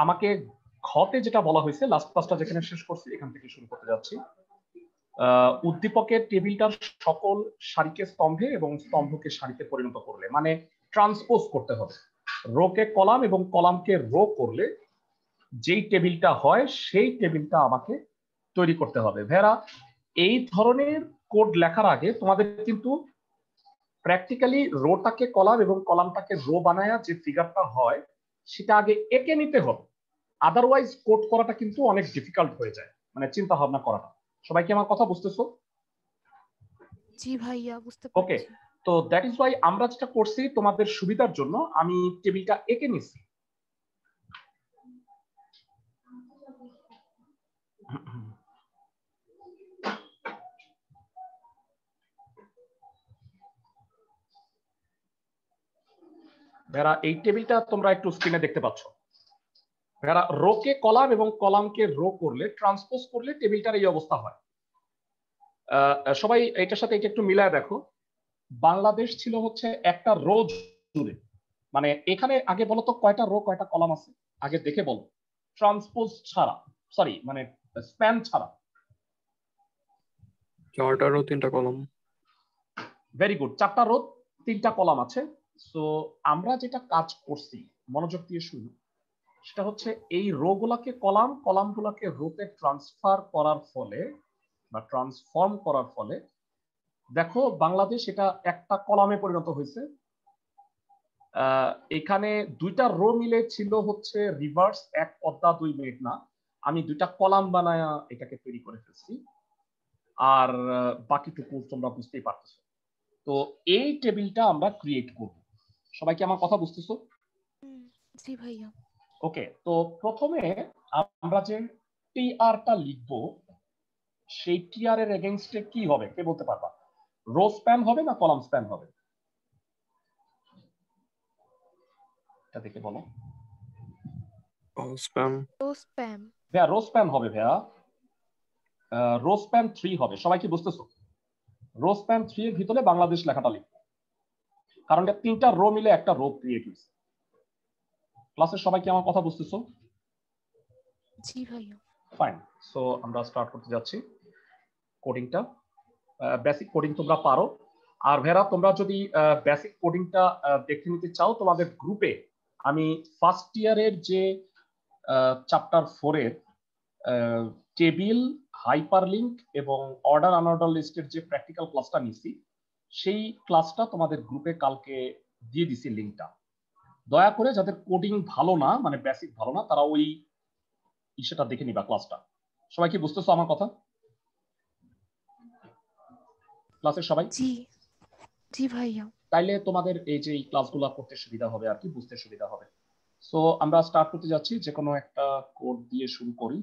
আমাকে ঘতে যেটা বলা হয়েছে, লাস্ট ক্লাসটা যেখানে শেষ করছি এখান থেকে শুরু করতে যাচ্ছি। উদ্দীপকের টেবিলটার সকল সারিকে স্তম্ভে এবং স্তম্ভকে সারিতে পরিণত করলে, মানে ট্রান্সপোজ করতে হবে। রোকে কলাম এবং কলামকে রো করলে যেই টেবিলটা হয় সেই টেবিলটা আমাকে তৈরি করতে হবে। ভেরা, এই ধরনের কোড লেখার আগে তোমাদের কিন্তু প্র্যাকটিক্যালি রোটাকে কলাম এবং কলামটাকে রো বানায়া যে ফিগারটা হয় সেটা আগে এঁকে নিতে হবে। আদারওয়াইজ কোড করাটা কিন্তু অনেক ডিফিকাল্ট হয়ে যায়, মানে চিন্তা ভাবনা করাটা। সবাই কি আমার কথা বুঝতেছো? জি ভাইয়া, বুঝতে ওকে, পারছি। তো দ্যাট ইজ ওয়াই আমরা যেটা করছি তোমাদের সুবিধার জন্য আমি টেবিলটা এঁকে নিছি। ভেরা, এই টেবিলটা তোমরা একটু স্ক্রিনে দেখতে পাচ্ছ। ভেরা, রোকে কলাম এবং কলামকে রো করলে, ট্রান্সপোজ করলে টেবিলটার এই অবস্থা হয়। সবাই এটার সাথে এটা একটু মিলায় দেখো। বাংলাদেশ ছিল হচ্ছে একটা রো জুড়ে, মানে এখানে আগে বলো তো কয়টা রো কয়টা কলাম আছে, আগে দেখে বলো, ট্রান্সপোজ ছাড়া, সরি মানে স্প্যান ছাড়া। 4টা রো 3টা কলাম। ভেরি গুড, 4টা রো 3টা কলাম আছে। সো আমরা যেটা কাজ করছি, মনোযোগ দিয়ে শুনি, সেটা হচ্ছে এই রো গুলাকে কলাম, কলাম গুলাকে রোতে ট্রান্সফার করার ফলে বা ট্রান্সফর্ম করার ফলে দেখো বাংলাদেশ এটা একটা কলামে পরিণত হয়েছে। এখানে 2টা রো মিলে ছিল হচ্ছে রিভার্স 1 পদ্মা 2 মেঘনা। আমি 2টা কলাম বানায়া এটাকে তৈরি করে ফেলছি। আর বাকিটুকু তোমরা বুঝতেই পারতেছো। তো এই টেবিলটা আমরা ক্রিয়েট করব। সবাই কি আমার কথা বুঝতেছো? জি ভাইয়া। ওকে, তো প্রথমে আমরা যে টিআরটা লিখব, সেই টিআর এর এগেইনস্টে কি হবে কে বলতে পারবা? রো স্প্যান হবে না কলাম স্প্যান হবে? এটা দেখে বলো। স্প্যাম। Row spam. ভাইয়া রো স্প্যান হবে ভাইয়া। রো স্প্যান 3 হবে। সবাই কি বুঝতেছো? রো স্প্যান 3 এর ভিতরে বাংলাদেশ লেখাটা লিখবে, কারণ এটা 3টা রো মিলে একটা রো ক্রিয়েট হয়েছে। ক্লাসের সবাই কি আমার কথা বুঝতেছো? জি ভাইয়া। ফাইন, সো আমরা স্টার্ট করতে যাচ্ছি কোডিংটা। বেসিক কোডিং তোমরা পারো। আর ভেরা, তোমরা যদি বেসিক কোডিংটা দেখে নিতে চাও, তোমাদের গ্রুপে আমি ফার্স্ট ইয়ারের যে চ্যাপ্টার 4 এর টেবিল, হাইপারলিংক এবং অর্ডার আনঅর্ডার লিস্টের যে প্র্যাকটিক্যাল ক্লাসটা নিছি, সেই ক্লাসটা তোমাদের গ্রুপে কালকে দিয়ে দিছি লিঙ্কটা। দয়া করে যাদের কোডিং ভালো না, মানে বেসিক ভালো না, তারা ওই ইস্যুটা দেখে নিবা ক্লাসটা। সবাই কি বুঝতেছো আমার কথা? ক্লাসের সবাই? জি জি ভাইয়া। তাইলে তোমাদের এই যে ক্লাসগুলো করতে সুবিধা হবে আর কি, বুঝতে সুবিধা হবে। সো আমরা স্টার্ট করতে যাচ্ছি, যে কোনো একটা কোড দিয়ে শুরু করি।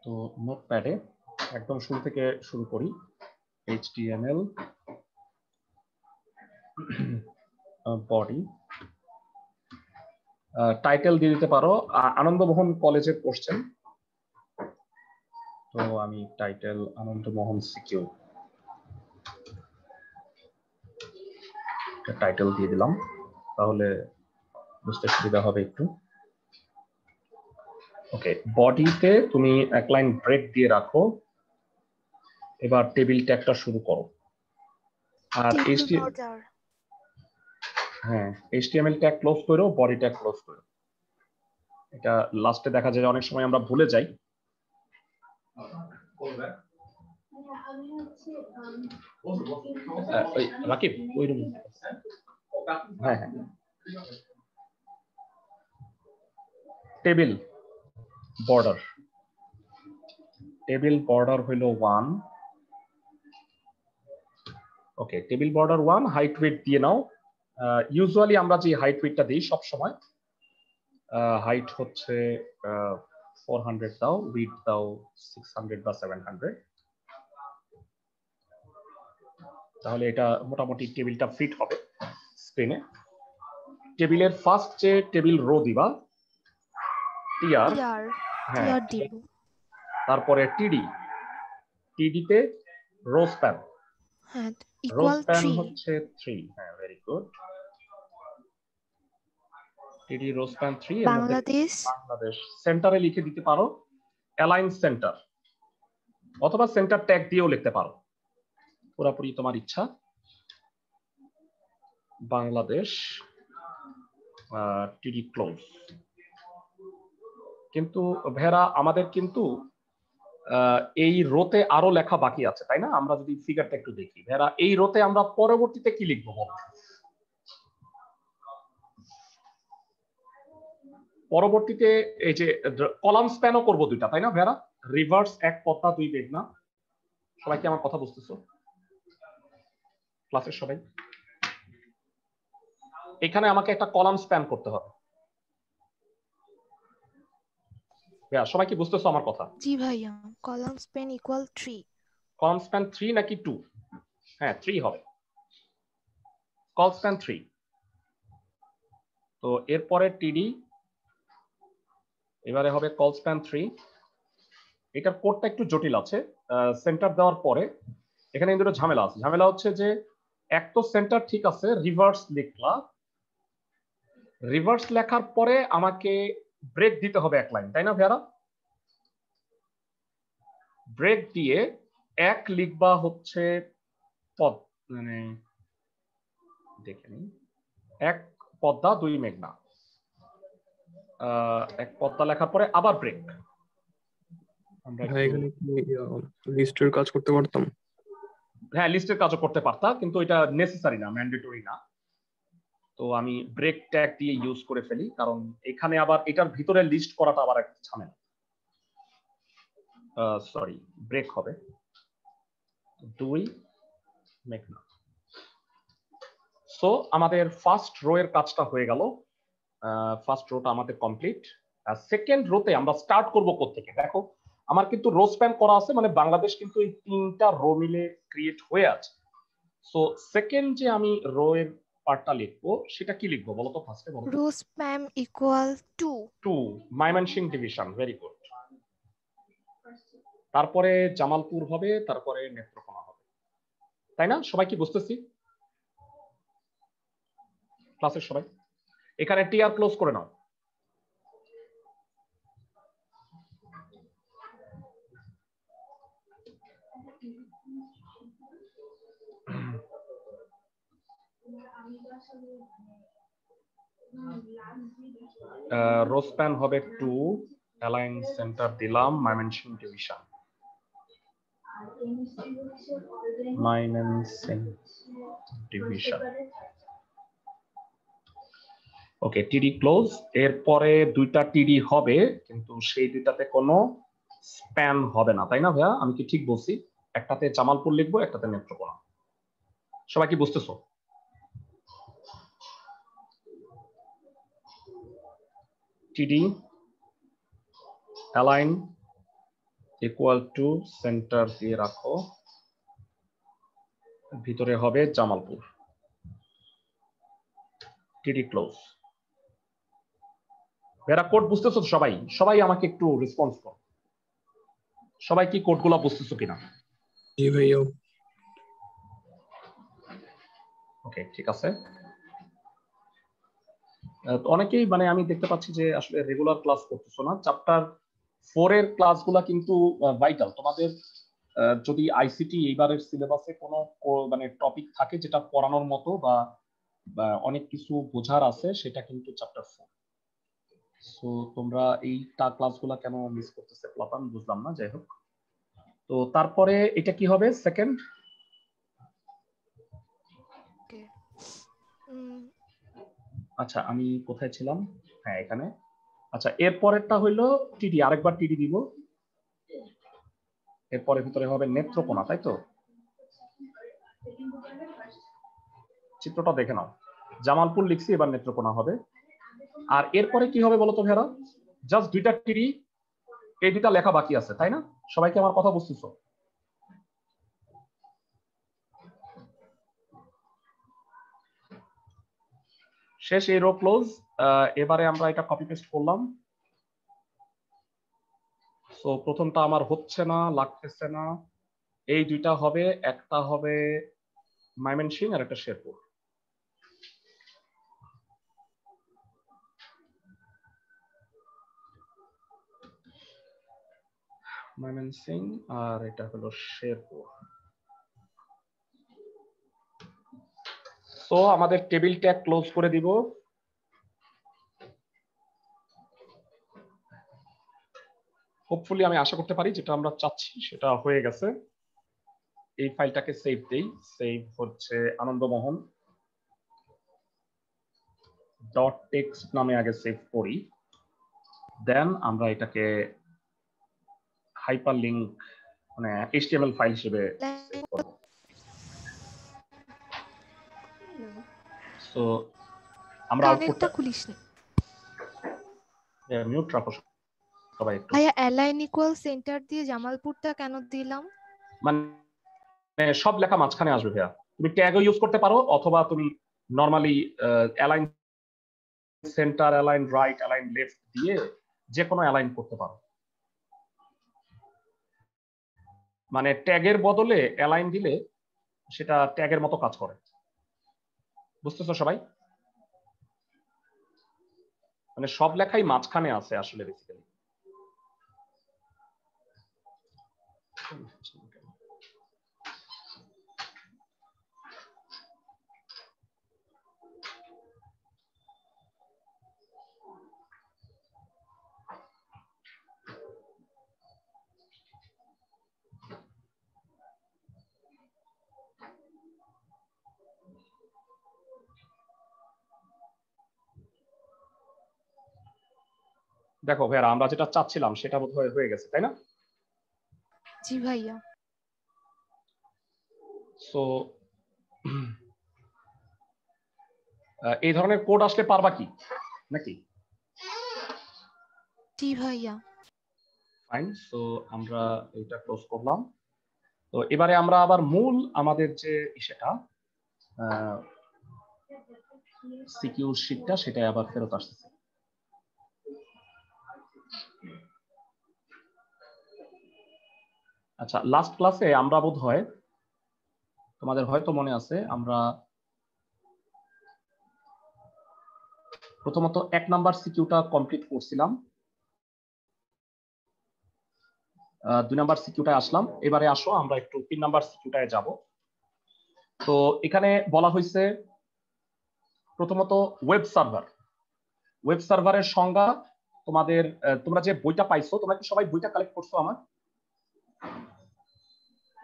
তো নোটপ্যাডে একদম শুরু থেকে শুরু করি। HTML বডি, টাইটেল দিয়ে দিতে পারো আনন্দমোহন কলেজের কোশ্চেন। তো আমি টাইটেল আনন্দমোহন সিকিউ টাইটেল দিয়ে দিলাম, তাহলে বুঝতে সুবিধা হবে একটু। ওকে, বডিতে তুমি এক লাইন ব্রেক দিয়ে রাখো। এবার টেবিল ট্যাগটা শুরু করো। আর হ্যাঁ, HTML ট্যাগ ক্লোজ করো, বডি ট্যাগ ক্লোজ করো। এটা লাস্টে দেখা যায় অনেক সময় আমরা ভুলে যাই। রাকিব ওই রুম। হ্যাঁ হ্যাঁ, টেবিল বর্ডার, টেবিল বর্ডার হইল 1। ওকে, টেবিল বর্ডার 1, হাইট ওয়েট দিয়ে নাও। ইউজুয়ালি আমরা যে হাইট ওয়েটটা দিই সব সময়, হাইট হচ্ছে 400 দাও, উইডথ দাও 600 বা 700, তাহলে এটা মোটামুটি টেবিলটা ফিট হবে স্ক্রিনে। টেবিলের ফার্স্ট যে টেবিল রো দিবা টিআর, হ্যাঁ, তারপরে টিডি, টিডিতে রো স্প্যান, হ্যাঁ ইকুয়াল রোস্প্যান 3 হচ্ছে 3। হ্যাঁ, ভেরি গুড। টিডি রোস্প্যান 3 এর মধ্যে বাংলাদেশ বাংলাদেশ সেন্টারে লিখে দিতে পারো অ্যালাইন সেন্টার, অথবা সেন্টার ট্যাগ দিয়েও লিখতে পারো, পুরোপুরি তোমার ইচ্ছা। বাংলাদেশ টিডি ক্লোজ। কিন্তু ভেরা আমাদের কিন্তু এই রোতে আরো লেখা বাকি আছে, তাই না? আমরা যদি ফিগারটা একটু দেখি ভেরা, এই রোতে আমরা পরবর্তীতে কি লিখবো বলো? পরবর্তীতে এই যে কলাম স্প্যানও করবো দুইটা, তাই না ভেরা? রিভার্স এক পদ্মা দুই মেঘনা। সবাই কি আমার কথা বুঝতেছো ক্লাসের সবাই? এখানে আমাকে একটা কলাম স্প্যান করতে হবে। সবাই কি বুঝতেছো আমার কথা? জি ভাইয়া। Column Spain equal 3। Column span 3 নাকি 2? হ্যাঁ 3 হবে। Call span 3। তো এরপরে টিডি, এবারে হবে কল স্প্যান 3। এটার কোডটা একটু জটিল আছে। সেন্টার দেওয়ার পরে এখানে কিন্তু ঝামেলা আছে। ঝামেলা হচ্ছে যে এক তো সেন্টার ঠিক আছে, রিভার্স লিখলা, রিভার্স লেখার পরে আমাকে ব্রেক দিতে হবে এক লাইন, তাই না ভেরা? ব্রেক দিয়ে এক লিখবা হচ্ছে পদ, মানে দেখে নিই, এক পদ্মা দুই মেঘনা। এক পদ্মা লেখার পরে আবার ব্রেক। আমরা এখানে কি লিস্টের কাজ করতে পারতাম? হ্যাঁ লিস্টের কাজও করতে পারতা, কিন্তু এটা নেসেসারি না, ম্যান্ডেটরি না। তো আমি ব্রেক ট্যাগ দিয়ে ইউজ করে ফেলি, কারণ এখানে আবার এটার ভিতরে লিস্ট করাটা আবার একটা ঝামেলা। সরি, ব্রেক হবে দুই মেঘনা। সো আমাদের ফার্স্ট রো এর কাজটা হয়ে গেল। ফার্স্ট রোটা আমাদের কমপ্লিট। সেকেন্ড রোতে আমরা স্টার্ট করব কোত্থেকে? দেখো আমার কিন্তু রো স্প্যান করা আছে, মানে বাংলাদেশ কিন্তু এই তিনটা রো মিলে ক্রিয়েট হয়ে আছে। সো সেকেন্ড যে আমি রো এর পার্টটা লিখবো সেটা কি লিখবো বলো তো ফার্স্টে? বলো। Row spam equal 2। 2 Mymensingh division, very good. তারপরে জামালপুর হবে, তারপরে নেত্রকোনা হবে, তাই না? সবাই কি বুঝতেছি ক্লাসের সবাই? এখানে টিআর ক্লোজ করে নাও। রো স্প্যান হবে 2, অ্যালাইন সেন্টার দিলাম Mymensingh division. Mymensingh division, okay. TD close. এরপরে দুইটা টিডি হবে, কিন্তু সেই দুইটাতে কোনো স্প্যান হবে না, তাই না ভাইয়া? আমি কি ঠিক বলছি? একটাতে জামালপুর লিখবো, একটাতে নেত্রকোনা। সবাই কি বুঝতেছো? টিডি অ্যালাইন ইকুয়াল টু সেন্টার দিয়ে রাখো, ভিতরে হবে জামালপুর। টিডি ক্লোজ। এরা কোড বুঝতেছো তো সবাই? সবাই আমাকে একটু রেসপন্স করো, সবাই কি কোডগুলো বুঝতেছো কিনা? জি ভাইয়া। ওকে ঠিক আছে। অনেকেই মানে আমি দেখতে পাচ্ছি যে আসলে রেগুলার ক্লাস করতেছো না। চ্যাপ্টার 4 এর ক্লাসগুলো কিন্তু ভাইটাল তোমাদের। যদি আইসিটি এইবারের সিলেবাসে কোনো মানে টপিক থাকে যেটা পড়ানোর মতো বা অনেক কিছু বোঝার আছে, সেটা কিন্তু চ্যাপ্টার 4। সো তোমরা এই ক্লাসগুলো কেন মিস করতেছে আমি বুঝলাম না, যাই হোক। তো তারপরে এটা কি হবে সেকেন্ড? আচ্ছা আমি কোথায় ছিলাম? হ্যাঁ এখানে। আচ্ছা এরপরেরটা হইলো টিডি, আরেকবার টিডি দিব। এরপরে ভিতরে হবে নেত্রকোনা, তাই তো? চিত্রটা দেখে নাও, জামালপুর লিখছি, এবার নেত্রকোনা হবে। আর এরপরে কি হবে বলতো ভেরা? জাস্ট দুইটা টিডি, এই দুইটা লেখা বাকি আছে, তাই না? সবাইকে আমার কথা বুঝতেছো? শেষ এই রো ক্লোজ। এবারে আমরা এটা কপি পেস্ট করলাম। সো প্রথমটা আমার হচ্ছে না, লাগতেছে না। এই দুইটা হবে, একটা হবে ময়মনসিংহ আর একটা শেরপুর। ময়মনসিংহ আর এটা হলো শেরপুর। তো আমাদের টেবিলটা ক্লোজ করে দিব। হোপফুলি আমি আশা করতে পারি যেটা আমরা চাচ্ছি সেটা হয়ে গেছে। এই ফাইলটাকে সেভ দেই। সেভ হচ্ছে আনন্দমোহন ডট টেক্সট নামে আগে সেভ করি, দেন আমরা এটাকে হাইপার লিঙ্ক মানে HTML ফাইল হিসেবে সেভ করব। সো আমরা কানেক্টটা খুলিসনি মিউট রাখো সবাই একটু। ভাইয়া অ্যালাইন ইকুয়াল সেন্টার দিয়ে জামালপুরটা কেন দিলাম? মানে সব লেখা মাঝখানে আসবে ভাইয়া। তুমি ট্যাগও ইউজ করতে পারো অথবা তুমি normally align centre, align right, align left দিয়ে যে কোনো অ্যালাইন করতে পারো। মানে ট্যাগের বদলে অ্যালাইন দিলে সেটা ট্যাগের মতো কাজ করে। বুঝতেছো সবাই? মানে সব লেখাই মাঝখানে আছে আসলে বেসিক্যালি। দেখো ভাইয়া, আমরা যেটা চাচ্ছিলাম সেটা বোধহয় হয়ে গেছে, তাই না? জি ভাইয়া। সো এই ধরনের কোড আসলে পারবা কি নাকি? জি ভাইয়া। ফাইন। সো আমরা এটা ক্লোজ করলাম। তো এবারে আমরা আবার মূল আমাদের যে সেটা সিকিউর শিটটা সেটা আবার ফেরত আসতেছে। আচ্ছা, লাস্ট ক্লাসে আমরা বোধহয়, তোমাদের হয়তো মনে আছে, আমরা প্রথমত 1 নাম্বার সিকিউটা কমপ্লিট করছিলাম, 2 নাম্বার সিকিউটায় আসলাম। এবারে আসো আমরা একটু 3 নাম্বার সিকিউটায় যাব। তো এখানে বলা হয়েছে প্রথমত ওয়েব সার্ভার। ওয়েব সার্ভারের সংজ্ঞা তোমাদের, তোমরা যে বইটা পাইছো, তোমরা কি সবাই বইটা কালেক্ট করছো আমার?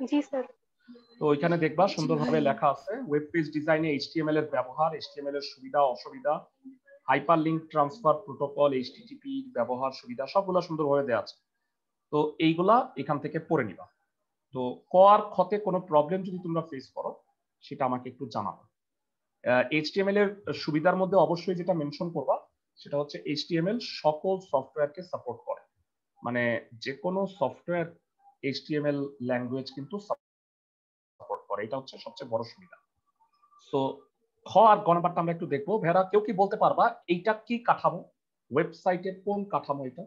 জি স্যার। তো ওইখানে দেখবা সুন্দরভাবে লেখা আছে ওয়েব পেজ ডিজাইনে HTML এর ব্যবহার, HTML এর সুবিধা অসুবিধা, hyper link transfer protocol, HTTP ব্যবহার সুবিধা সবগুলো সুন্দরভাবে দেওয়া আছে। তো এইগুলা এখান থেকে পড়ে নিবা। তো ক আর খতে কোনো প্রবলেম যদি তোমরা ফেস করো সেটা আমাকে একটু জানাবো। HTML এর সুবিধার মধ্যে অবশ্যই যেটা মেনশন করবা সেটা হচ্ছে HTML সকল সফটওয়্যারকে সাপোর্ট করে। মানে যে কোনো সফটওয়্যার HTML ল্যাঙ্গুয়েজ কিন্তু সাপোর্ট করে, এটা হচ্ছে সবচেয়ে বড় সুবিধা। সো খ আর গ নাম্বারটা আমরা একটু দেখবো। ভেড়া, কেউ কি বলতে পারবা এইটা কি কাঠামো? ওয়েবসাইটের কোন কাঠামো এটা?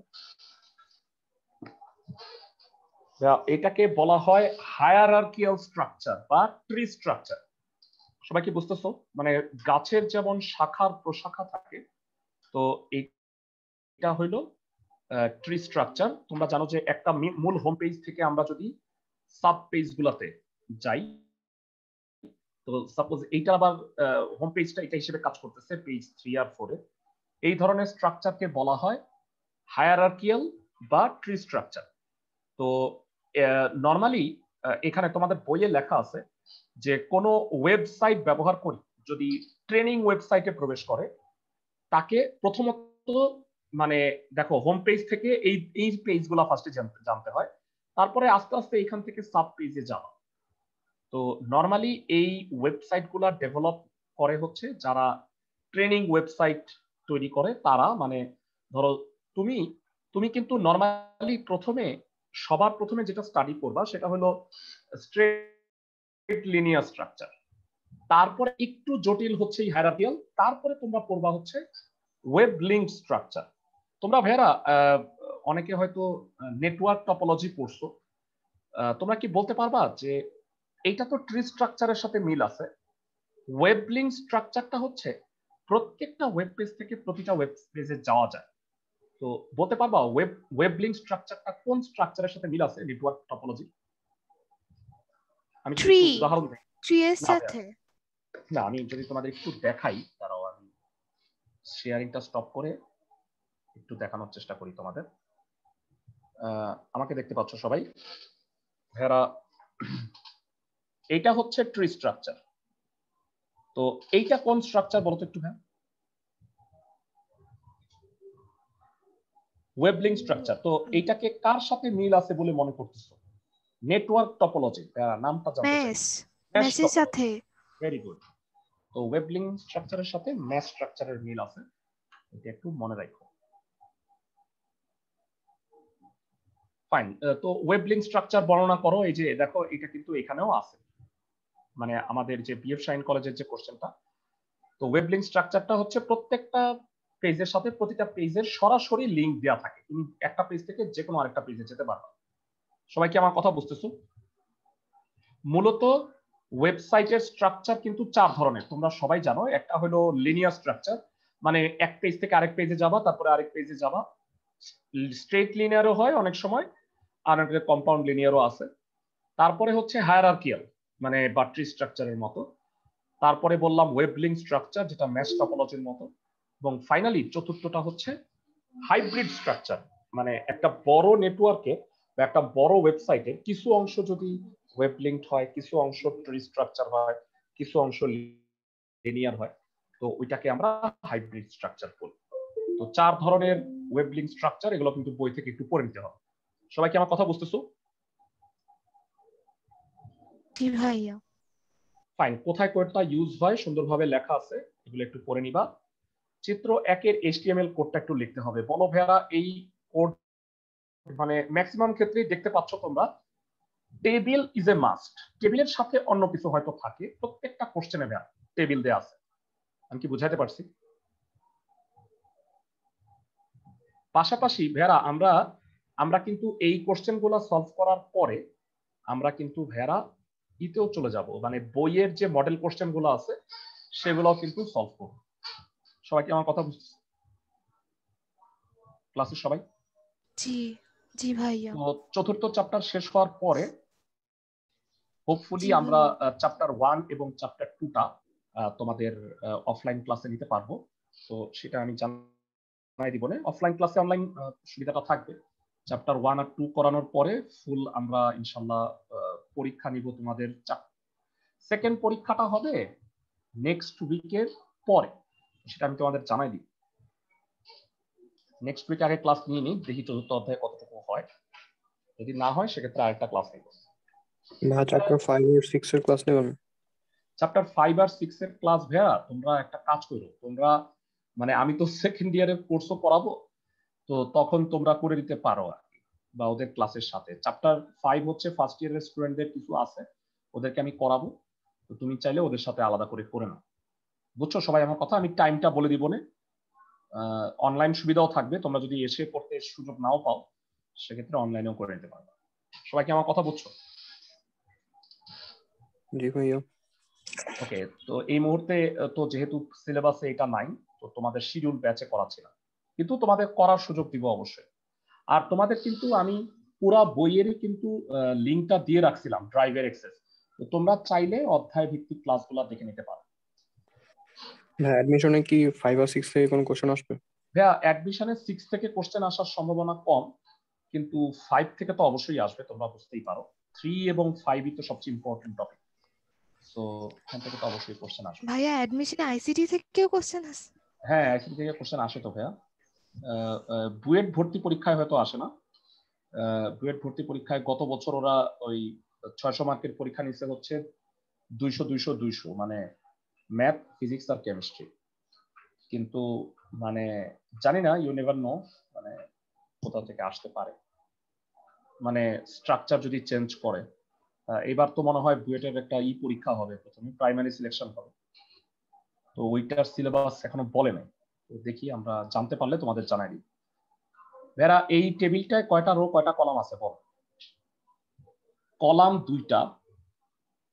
এটাকে বলা হয় হায়ারার্কিয়াল স্ট্রাকচার বা ট্রি স্ট্রাকচার। সবাই কি বুঝতেছো? মানে গাছের যেমন শাখার প্রশাখা থাকে, তো এটা হইলো ট্রি স্ট্রাকচার। তোমরা জানো যে একটা মূল হোম পেজ থেকে আমরা যদি সাব পেজ গুলাতে যাই, তো সাপোজ এইটা আবার হোম পেজটা এটা হিসেবে কাজ করতেছে পেজ 3 আর 4 এ। এই ধরনের স্ট্রাকচারকে বলা হয় হায়ারার্কিয়াল বা ট্রি স্ট্রাকচার। তো নরমালি এখানে তোমাদের বইয়ে লেখা আছে যে কোনো ওয়েবসাইট ব্যবহার করি যদি ট্রেনিং ওয়েবসাইটে প্রবেশ করে, তাকে প্রথমত মানে দেখো হোম পেজ থেকে এই পেজগুলো ফার্স্টে জানতে হয়, তারপরে আস্তে আস্তে এখান থেকে সাব পেজে যাওয়া। তো নরমালি এই ওয়েবসাইটগুলো ডেভেলপ করে হচ্ছে যারা ট্রেনিং ওয়েবসাইট তৈরি করে তারা। মানে ধরো তুমি কিন্তু নরমালি সবার প্রথমে যেটা স্টাডি করবা সেটা হলো স্ট্রেট লিনিয়ার স্ট্রাকচার, তারপরে একটু জটিল হচ্ছে হায়ারার্কিয়াল, তারপরে তোমরা পড়বা হচ্ছে ওয়েব লিঙ্ক স্ট্রাকচার। তোমরা ভাইয়ারা অনেকে হয়তো নেটওয়ার্ক টপোলজি পড়ছো, তোমরা কি বলতে পারবা যে এইটা তো ট্রি স্ট্রাকচারের সাথে মিল আছে। ওয়েব লিঙ্ক স্ট্রাকচারটা হচ্ছে প্রত্যেকটা ওয়েব পেজ থেকে প্রতিটা ওয়েব পেজে যাওয়া যায়। তো বলতে পারবা ওয়েব লিঙ্ক স্ট্রাকচারটা কোন স্ট্রাকচারের সাথে মিল আছে নেটওয়ার্ক টপোলজি? আমি যদি একটু উদাহরণ দিই। ট্রি এর সাথে না, আমি যদি তোমাদের একটু দেখাই, দাঁড়াও আমি শেয়ারিংটা স্টপ করে একটু দেখানোর চেষ্টা করি তোমাদের। আমাকে দেখতে পাচ্ছ সবাই? ভেরা, এইটা হচ্ছে ট্রি স্ট্রাকচার। তো এইটা কোন স্ট্রাকচার বলতো একটু? হ্যাঁ, ওয়েব লিঙ্ক স্ট্রাকচার। তো এইটাকে কার সাথে মিল আছে বলে মনে করতেছো? নেটওয়ার্ক টপোলজি, নামটা জানতে চাই। মেসের সাথে। Very good. তো ওয়েব লিঙ্ক স্ট্রাকচারের সাথে ম্যাশ স্ট্রাকচারের মিল আছে, এটা একটু মনে রাখো। ফাইন। তো ওয়েব লিঙ্ক স্ট্রাকচার বর্ণনা করো। এই যে দেখো, এটা কিন্তু এখানেও আছে, মানে আমাদের যে বিএফ শাইন কলেজের যে কোশ্চেনটা। তো ওয়েব লিঙ্ক স্ট্রাকচারটা হচ্ছে প্রত্যেকটা পেজের সাথে প্রতিটা পেজের সরাসরি লিঙ্ক দেওয়া থাকে। তুমি একটা পেজ থেকে যে কোনো আরেকটা পেজে যেতে পারবে। সবাই কি আমার কথা বুঝতেছো? মূলত ওয়েবসাইটের স্ট্রাকচার কিন্তু 4 ধরনের, তোমরা সবাই জানো। একটা হলো লিনিয়ার স্ট্রাকচার, মানে এক পেজ থেকে আরেক পেজে যাবা, তারপরে আরেক পেজে যাবা। স্ট্রেট লিনিয়ারও হয় অনেক সময়, আর একটা কম্পাউন্ড লিনিয়ারও আছে। তারপরে হচ্ছে হায়ারার্কিয়াল, মানে বা ট্রি স্ট্রাকচারের মতো। তারপরে বললাম ওয়েব লিঙ্ক স্ট্রাকচার, যেটা ম্যাশ টপোলজির মতো। এবং ফাইনালি চতুর্থটা হচ্ছে হাইব্রিড স্ট্রাকচার, মানে একটা বড় নেটওয়ার্কে বা একটা বড় ওয়েবসাইটের কিছু অংশ যদি ওয়েব লিঙ্কড হয়, কিছু অংশ ট্রি স্ট্রাকচার হয়, কিছু অংশ লিনিয়ার হয়, তো ওইটাকে আমরা হাইব্রিড স্ট্রাকচার বলি। তো 4 ধরনের ওয়েব লিঙ্ক স্ট্রাকচার, এগুলো কিন্তু বই থেকে একটু পড়ে নিতে হবে। সবাই কি আমার কথা বুঝতেছো? জি ভাইয়া। ফাইন। কোথায় কোডটা ইউজ হয় সুন্দরভাবে লেখা আছে, এগুলো একটু পড়ে নিবা। চিত্র 1-এর HTML কোডটা একটু লিখতে হবে। বলো ভাইয়া, এই কোড মানে ম্যাক্সিমাম ক্ষেত্রেই দেখতে পাচ্ছ তোমরা, টেবিল ইজ এ মাস্ট। টেবিলের সাথে অন্য কিছু হয়তো থাকে, প্রত্যেকটা কোশ্চেনে ভাইয়া টেবিল দেয়া আছে। আমি কি বুঝাইতে পারছি? পাশাপাশি ভাইয়া আমরা কিন্তু এই কোশ্চেনগুলো সলভ করার পরে আমরা কিন্তু ভাইয়া ইতেও চলে যাব, মানে বইয়ের যে মডেল কোশ্চেনগুলো আছে সেগুলো কিন্তু সলভ করব। সবাই কি আমার কথা বুঝছে ক্লাসের সবাই? জি জি ভাইয়া। তো চতুর্থ চ্যাপ্টার শেষ হওয়ার পরে হোপফুলি জি আমরা ভাইয়া। চ্যাপ্টার 1 এবং চ্যাপ্টার 2টা তোমাদের অফলাইন ক্লাসে নিতে পারবো। তো সেটা আমি জানাই দিব না, অফলাইন ক্লাসে অনলাইন সুবিধাটা থাকবে। চ্যাপ্টার 1 আর 2 করানোর পরে ফুল আমরা ইনশাল্লাহ পরীক্ষা নিব তোমাদের। সেকেন্ড পরীক্ষাটা হবে নেক্সট উইকের পরে, সেটা আমি তোমাদের জানাই দিব। নেক্সট উইকে আগে ক্লাস নিয়ে নিই, দেখি চতুর্থ অধ্যায় কতটুকু হয়। যদি না হয় সেক্ষেত্রে আরেকটা ক্লাস নিব। না, চ্যাপ্টার 5 আর 6 এর ক্লাস নেবেন? চ্যাপ্টার 5 আর 6 এর ক্লাস ভাইয়া তোমরা একটা কাজ করো, তোমরা মানে আমি তো সেকেন্ড ইয়ারের কোর্সও পড়াবো, তো তখন তোমরা করে দিতে পারো আর কি, বা ওদের ক্লাসের সাথে। চ্যাপ্টার 5 হচ্ছে ফার্স্ট ইয়ারের স্টুডেন্টদের কিছু আছে, ওদেরকে আমি করাবো। তো তুমি চাইলে ওদের সাথে আলাদা করে করে নাও। বুঝছো সবাই আমার কথা? আমি টাইমটা বলে দিব না। অনলাইন সুবিধাও থাকবে, তোমরা যদি এসে পড়তে সুযোগ নাও পাও সেক্ষেত্রে অনলাইনেও করে নিতে পারবে। সবাই কি আমার কথা বুঝছো? জি ভাইয়া। ওকে। তো এই মুহূর্তে তো যেহেতু সিলেবাসে এটা নাই, তো তোমাদের শিডিউল ব্যাচে করাচ্ছি না, কিন্তু তোমাদের করার সুযোগ দিব অবশ্যই। আর তোমাদের কিন্তু আমি পুরা বইয়েরই কিন্তু লিঙ্কটা দিয়ে রাখছিলাম, ড্রাইভের অ্যাক্সেস। তো তোমরা চাইলে অধ্যায় ভিত্তিক ক্লাসগুলো দেখে নিতে পারো। হ্যাঁ, অ্যাডমিশনে কি 5 আর 6 থেকে কোনো কোশ্চেন আসবে? ভাইয়া অ্যাডমিশনে 6 থেকে কোশ্চেন আসার সম্ভাবনা কম, কিন্তু 5 থেকে তো অবশ্যই আসবে, তোমরা বুঝতেই পারো। 3 এবং 5ই তো সবচেয়ে ইম্পর্টেন্ট টপিক, তো এখান থেকে তো অবশ্যই কোশ্চেন আসবে। ভাইয়া অ্যাডমিশনে আইসিটি থেকেও কোশ্চেন আসে? হ্যাঁ, আইসিটি থেকে কোশ্চেন আসে তো ভাইয়া। বুয়েট ভর্তি পরীক্ষায় হয়তো আসে না। বুয়েট ভর্তি পরীক্ষায় গত বছর ওরা ওই 600 মার্কের পরীক্ষা নিচ্ছে হচ্ছে 200 মানে ম্যাথ, ফিজিক্স আর কেমিস্ট্রি। কিন্তু মানে জানি না, ইউ নেভার নো, মানে কোথা থেকে আসতে পারে, মানে স্ট্রাকচার যদি চেঞ্জ করে। এবার তো মনে হয় বুয়েটের একটা পরীক্ষা হবে, প্রথমে প্রাইমারি সিলেকশন হবে, তো ওইটার সিলেবাস এখনো বলে নাই। তো দেখি, আমরা জানতে পারলে তোমাদের জানাই দিই। ভেরা, এই টেবিলটায় কয়টা রো কয়টা কলাম আছে বল? কলাম 2টা,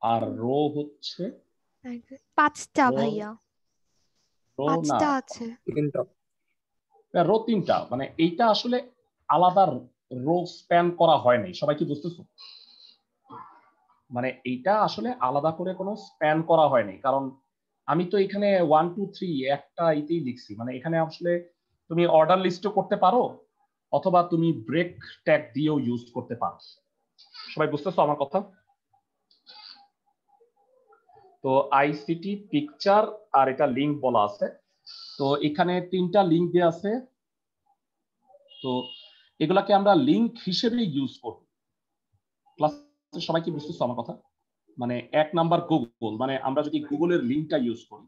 আর রো হচ্ছে পাঁচটা রো ভাইয়া, রো না পাঁচটা আছে। তিনটা। রো তিনটা, মানে এইটা আসলে আলাদা রো স্প্যান করা হয় নাই, সবাই কি বুঝতেছো? মানে এইটা আসলে আলাদা করে কোনো স্প্যান করা হয়নি, কারণ আমি তো এখানে 1 2 3 একটা ইতেই লিখছি। মানে এখানে আসলে তুমি অর্ডার লিস্টও করতে পারো অথবা তুমি ব্রেক ট্যাগ দিয়েও ইউজ করতে পারো। সবাই বুঝতেছো আমার কথা? তো আইসিটি পিকচার আর এটা লিংক বলা আছে। তো এখানে তিনটা লিংক দেওয়া আছে, তো এগুলাকে আমরা লিংক হিসেবে ইউজ করব। ক্লাস সবাই কি বুঝতেছো আমার কথা? মানে 1 নাম্বার গুগল, মানে আমরা যদি গুগলের লিংকটা ইউজ করি,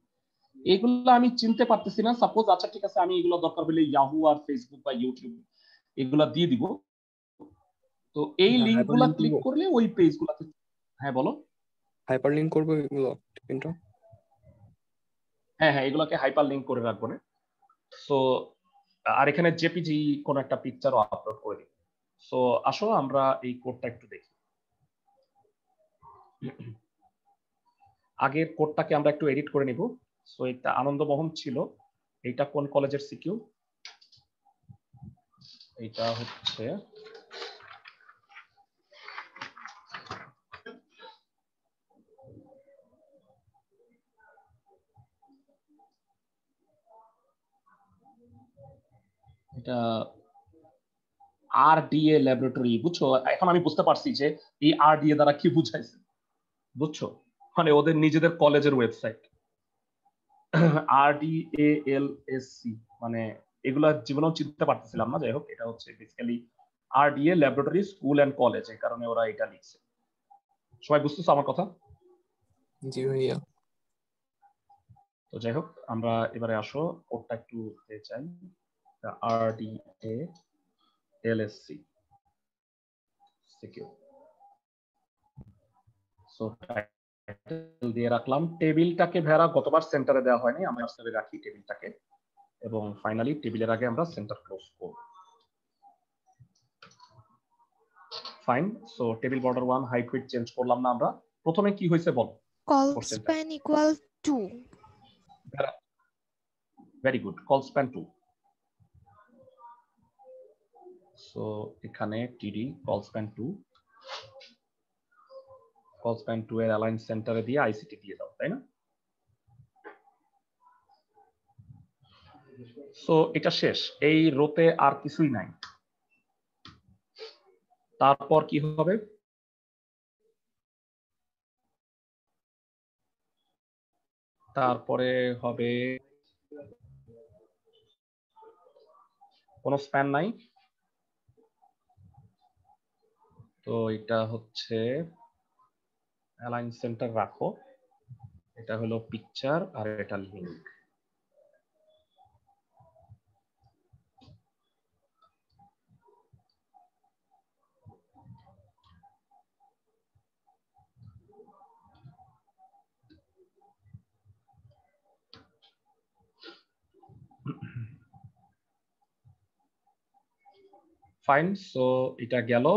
এগুলো আমি চিনতে পারতেছি না। সাপোজ আচ্ছা ঠিক আছে, আমি এগুলো দরকার হলে ইয়াহু আর ফেসবুক বা ইউটিউব এগুলা দিয়ে দিব। তো এই লিংকগুলা হাইপারলিংক ক্লিক করবো, করলে ওই পেজগুলোতে। হ্যাঁ বলো। হাইপারলিংক করবো এগুলো তিনটা। হ্যাঁ হ্যাঁ, এগুলোকে হাইপার লিংক করে রাখবো না। সো আর এখানে জেপিজি কোন একটা পিকচারও আপলোড করে দিই। সো আসো আমরা এই কোডটা একটু দেখি। আগের কোডটাকে আমরা একটু এডিট করে নিব। সো এটা আনন্দমোহন ছিল, এইটা কোন কলেজের সিকিউ? এইটা হচ্ছে এটা আরডিএ ল্যাবরেটরি, বুঝছো? এখন আমি বুঝতে পারছি যে এই আরডিএ দ্বারা কি বুঝাইছে, বুঝছো? মানে ওদের নিজেদের কলেজের ওয়েবসাইট RDALSC, মানে এগুলা জীবনেও চিনতে পারতেছিলাম না। যাই হোক, এটা হচ্ছে basically RDA laboratory school and college, এই কারণে ওরা এটা লিখছে। সবাই বুঝতেছো আমার কথা? জি ভাইয়া। তো যাই হোক, আমরা এবারে আসো কোডটা একটু দেখতে চাই। RDALSC CQ. সো টাইটেল দিয়ে রাখলাম। টেবিলটাকে ভেড়া গতবার সেন্টারে দেওয়া হয়নি, আমরা আসলে রাখি টেবিলটাকে, এবং ফাইনালি টেবিলের আগে আমরা সেন্টার ক্লোজ করব। Fine. So table border 1 height width change করলাম না আমরা? প্রথমে কি হয়েছে বল? Col span equal 2। Very good, col span 2। So এখানে TD call span 2, call span 2 এর অ্যালাইন সেন্টারে দিয়ে আইসিটি দিয়ে দাও, তাই না? সো এটা শেষ, এই রোতে আর কিছুই নাই। তারপর কি হবে? তারপরে হবে কোনো স্প্যান নাই। তো এটা হচ্ছে অ্যালাইন সেন্টার রাখো, এটা হলো পিকচার আর এটা লিংক। ফাইন। সো এটা গেল।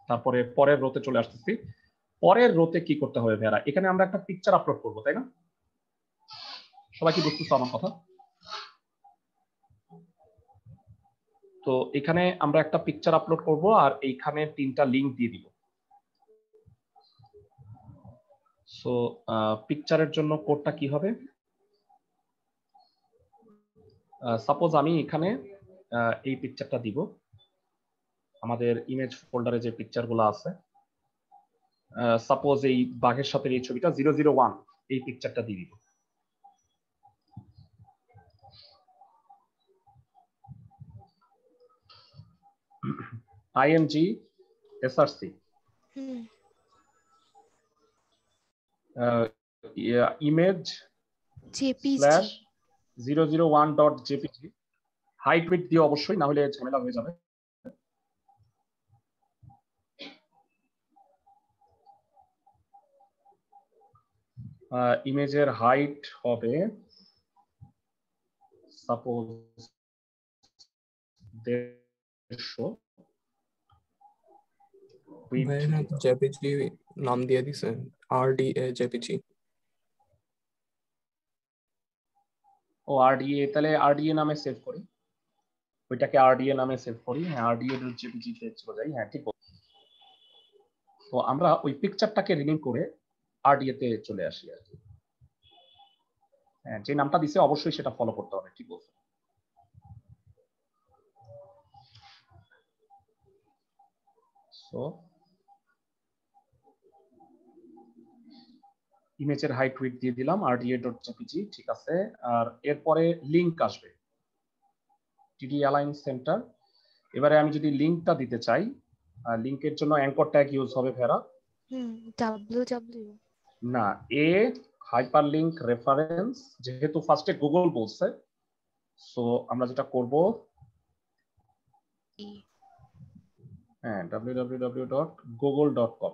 তারপরে পরের রোতে চলে আসতেছি। পরের রোতে কি করতে হবে ভেড়া? এখানে আমরা একটা পিকচার আপলোড করবো, তাই না? সবাই কি বুঝতেছো আমার কথা? তো এখানে আমরা একটা পিকচার আপলোড করব আর এইখানে তিনটা লিংক দিয়ে দিব। সো পিকচারের জন্য কোডটা কি হবে? সাপোজ আমি এখানে এই পিকচারটা দিব, আমাদের ইমেজ ফোল্ডারে যে পিকচারগুলো আছে। সাপোজ এই বাঘের সাথে এই ছবিটা 001, এই পিকচারটা দিয়ে দিব। IMG SRC image JPG 001.jpg, height width দিয়ে অবশ্যই, না হলে ঝামেলা হয়ে যাবে। ইমেজের হাইট হবে সাপোজ 150, ভাইয়া জেপিজি নাম দিয়ে দিছে RDA JPG। ও RDA, তাহলে RDA নামে সেভ করি, ওইটাকে RDA নামে সেভ করি। হ্যাঁ, RDA.jpg তে চলে যাই। হ্যাঁ ঠিক। তো আমরা ওই পিকচারটাকে রিনেম করে RDA তে চলে আসি আর কি। হ্যাঁ, যে নামটা দিছে অবশ্যই সেটা ফলো করতে হবে, ঠিক বলছো। সো ইমেজের হাইট উইডথ দিয়ে দিলাম RDA.jpg, ঠিক আছে। আর এরপরে লিংক আসবে, TD অ্যালাইন সেন্টার। এবারে আমি যদি লিংকটা দিতে চাই, লিংকের জন্য অ্যাঙ্কর ট্যাগ ইউজ হবে ভেরা। www না, এ হাইপারলিংক রেফারেন্স, যেহেতু ফার্স্টে গুগল বলছে, সো আমরা যেটা করব, হ্যাঁ www.google.com।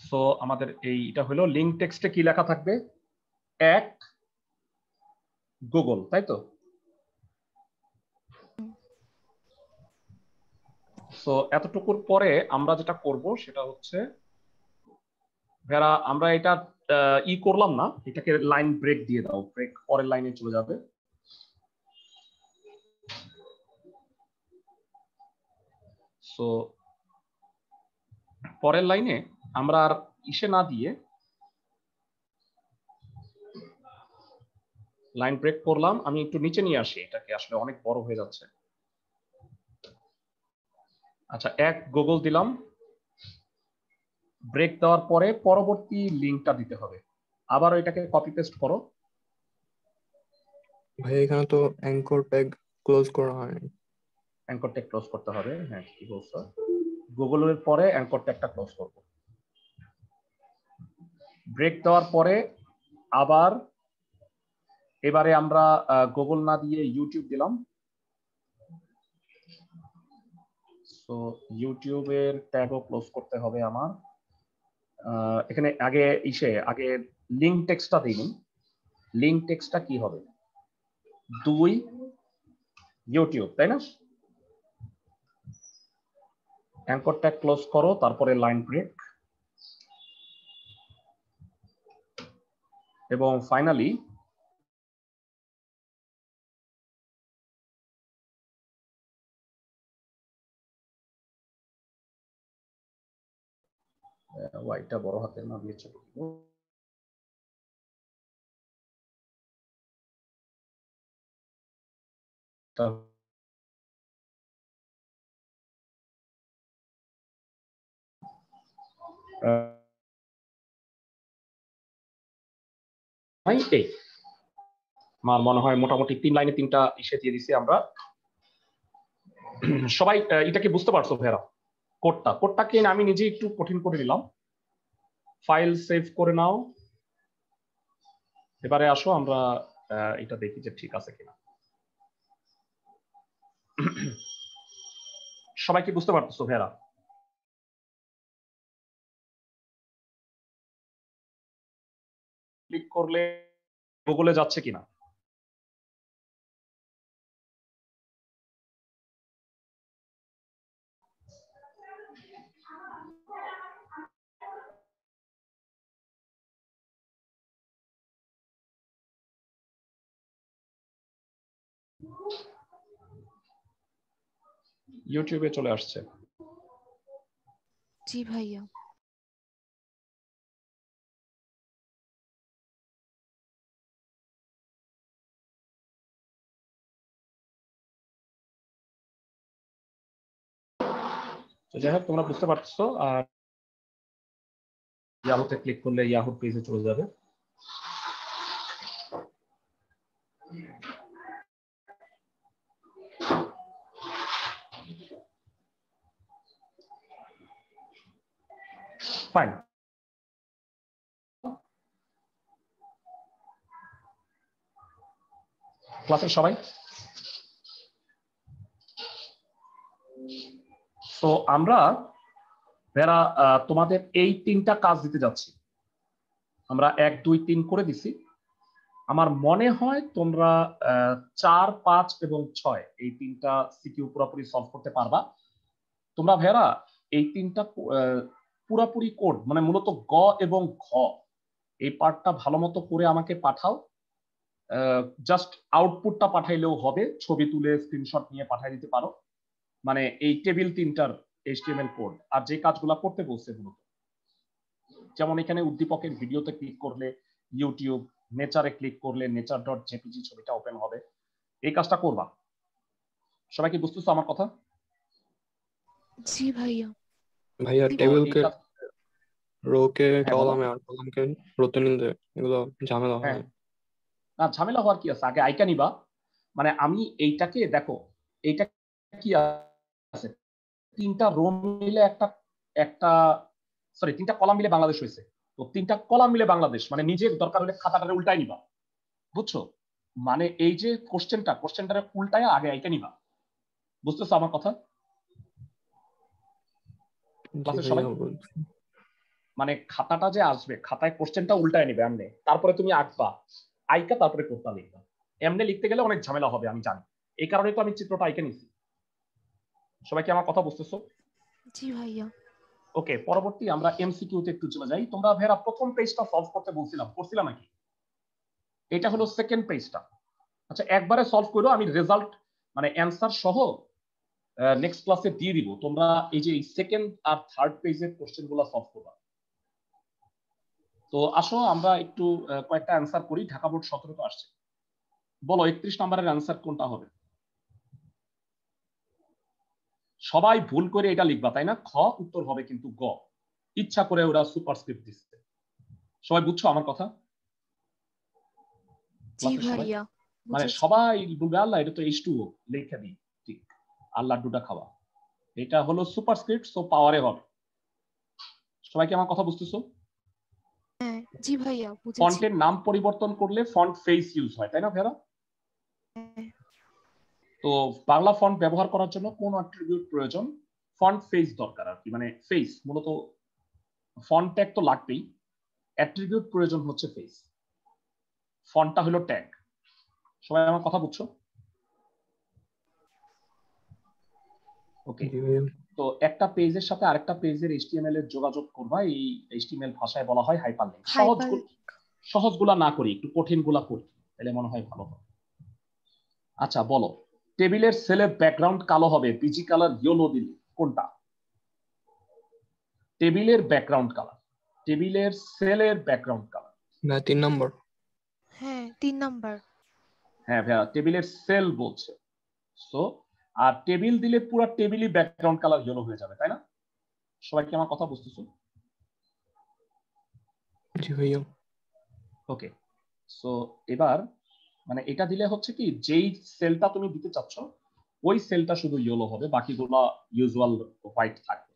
সো আমাদের এইটা হলো লিংক টেক্সটে কি লেখা থাকবে, এক গুগল, তাই তো। সো এতটুকুর পরে আমরা যেটা করব সেটা হচ্ছে, ভেরা আমরা এটা করলাম না, এটাকে লাইন ব্রেক দিয়ে দাও, ব্রেক পরের লাইনে চলে যাবে। সো পরের লাইনে আমরা আর ইসে না দিয়ে লাইন ব্রেক করলাম। আমি একটু নিচে নিয়ে আসি এটাকে, আসলে অনেক বড় হয়ে যাচ্ছে। আচ্ছা, এক গুগল দিলাম, ব্রেক দেওয়ার পরে পরবর্তী লিংকটা দিতে হবে। আবার এটাকে কপি পেস্ট করো। ভাই এখানে তো অ্যাঙ্কর ট্যাগ ক্লোজ করা হয়নি। অ্যাঙ্কর ট্যাগ ক্লোজ করতে হবে, হ্যাঁ কি বলছো, গুগলের পরে অ্যাঙ্কর ট্যাগটা ক্লোজ করব। ব্রেক দেওয়ার পরে আবার এবারে আমরা গুগল না দিয়ে ইউটিউব দিলাম। সো ইউটিউবের ট্যাগও ক্লোজ করতে হবে আমার। এখানে আগে লিংক টেক্সটটা দিইনি। লিংক টেক্সটটা কি হবে, 2 ইউটিউব, তাই না। অ্যাঙ্কর ট্যাগ ক্লোজ করো, তারপরে লাইন ব্রেক, এবং ফাইনালি ওয়াইটা বড় হাতের না দিয়ে ছোট করব। আমার মনে হয় মোটামুটি 3 লাইনে 3টা ইসে দিয়ে দিছি আমরা। সবাই এটাকে বুঝতে পারছো ভেরা, কোডটাকে আমি নিজে একটু কঠিন করে দিলাম। ফাইল সেভ করে নাও। এবারে আসো আমরা এটা দেখি যে ঠিক আছে কিনা। সবাই কি বুঝতে পারতেছো ভেরা? ক্লিক করলে গুগলে যাচ্ছে কিনা। ইউটিউবে চলে আসছে। জি ভাইয়া। তো যাই হোক, তোমরা বুঝতে পারছো। আর ইয়াহুতে ক্লিক করলে ইয়াহু পেজে চলে যাবে। ফাইন। ক্লাসের সবাই, তো আমরা ভেরা তোমাদের এই 3টা কাজ দিতে যাচ্ছি। আমরা 1 2 3 করে দিছি। আমার মনে হয় তোমরা 4, 5 এবং 6 এই তিনটা সিকিউ পুরোপুরি সলভ করতে পারবা। তোমরা ভাইয়ারা এই তিনটা পুরোপুরি কোড মানে মূলত গ এবং ঘ এই পার্টটা ভালো মতো করে আমাকে পাঠাও। জাস্ট আউটপুটটা পাঠাইলেও হবে, ছবি তুলে স্ক্রিনশট নিয়ে পাঠিয়ে দিতে পারো। মানে এই টেবিল তিনটার HTML কোড আর যে কাজগুলো করতে বলছে মূলত, যেমন এখানে উদ্দীপকের ভিডিওতে ক্লিক করলে ইউটিউব, নেচারে ক্লিক করলে nature.jpg ছবিটা ওপেন হবে, এই কাজটা করবা। সবাই কি বুঝতেছো আমার কথা? জি ভাইয়া। ভাইয়া তো টেবিল এই কে কাজ, রো কে হ্যাঁ বলো। কলামে আর কলামকে রোতে নিতে এগুলো ঝামেলা হ্যাঁ, হয়। না ঝামেলা হওয়ার কি আছে, আগে আইকা নিবা। মানে আমি এইটাকে দেখো, এইটা কি আছে, তিনটা রো মিলে একটা একটা সরি তিনটা কলাম মিলে বাংলাদেশ হয়েছে। তো তিনটা কলাম মিলে বাংলাদেশ মানে নিজের দরকার হলে খাতাটারে উল্টাই নিবা, বুঝছো? মানে এই যে কোশ্চেনটারে উল্টায় আগে আইকা নিবা। বুঝতেছো আমার কথা? জি ক্লাসের সবাই ভাইয়া বলছি। মানে খাতাটা যে আসবে, খাতায় কোশ্চেনটা উল্টায় নিবে এমনি, তারপরে তুমি আঁকবা, আইকা তারপরে কোডটা লিখবা। এমনি লিখতে গেলে অনেক ঝামেলা হবে আমি জানি, এই কারণে তো আমি চিত্রটা আইকা নিছি। সবাই কি আমার কথা বুঝতেছো? জি ভাইয়া। ওকে, পরবর্তী আমরা এমসিকিউ তে একটু চলে যাই। তোমরা ভেরা প্রথম পেজটা সলভ করতে করছিলাম নাকি? এটা হলো সেকেন্ড পেজটা। আচ্ছা একবারে সলভ করো, আমি রেজাল্ট মানে অ্যান্সার সহ নেক্সট ক্লাসে দিয়ে দিব। তোমরা এই যে সেকেন্ড আর থার্ড পেজের কোশ্চেন গুলো সলভ করবা। তো আসো আমরা একটু কয়েকটা অ্যান্সার করি। ঢাকা বোর্ড 17 তো আসছে, বলো 31 নম্বরের অ্যান্সার কোনটা হবে? সবাই ভুল করে এটা লিখবা তাই না? খ উত্তর হবে কিন্তু গ, ইচ্ছা করে ওরা সুপারস্ক্রিপ্ট দিচ্ছে। সবাই বুঝছো আমার কথা? জি ক্লাসের সবাই ভাইয়া মানে বুঝেছি। সবাই বলবে আল্লাহ এটা তো H2O, লেখা দিই ঠিক, আর লাড্ডুটা খাওয়া, এটা হলো সুপারস্ক্রিপ্ট, সো পাওয়ারে হবে। সবাই কি আমার কথা বুঝতেছো? হ্যাঁ জি ভাইয়া বুঝেছি। ফন্টের নাম পরিবর্তন করলে ফন্ট ফেস ইউজ হয় তাই না ভেরা? হ্যাঁ। তো বাংলা ফন্ট ব্যবহার করার জন্য কোন অ্যাট্রিবিউট প্রয়োজন? ফন্ট ফেস দরকার আর কি, মানে ফেস মূলত, ফন্ট ট্যাগ তো লাগবেই, অ্যাট্রিবিউট প্রয়োজন হচ্ছে ফেস, ফন্টটা হলো ট্যাগ। সবাই আমার কথা বুঝছো? ওকে, জি ভাইয়া। তো একটা পেজের সাথে আরেকটা পেজের HTML এর যোগাযোগ করবা, এই HTML ভাষায় বলা হয় হাইপারলিংক। হাইপার। সহজগুলা না করি, একটু কঠিনগুলা করি, তাহলে মনে হয় ভালো হবে। আচ্ছা বলো, টেবিলের সেলের ব্যাকগ্রাউন্ড কালো হবে পিজি কালার ইয়েলো দিলে কোনটা? টেবিলের ব্যাকগ্রাউন্ড কালার, টেবিলের সেলের ব্যাকগ্রাউন্ড কালার। না 3 নম্বর। হ্যাঁ 3 নাম্বার। হ্যাঁ ভাইয়া, টেবিলের সেল বলছে। সো আর টেবিল দিলে পুরো টেবিলই ব্যাকগ্রাউন্ড কালার ইয়েলো হয়ে যাবে তাই না? সবাই কি আমার কথা বুঝতেছো? জি ভাইয়া। ওকে, সো এবার মানে এটা দিলে হচ্ছে কি, যেই সেলটা তুমি দিতে চাচ্ছ ওই সেলটা শুধু ইয়েলো হবে, বাকিগুলো ইউজুয়াল হোয়াইট থাকবে।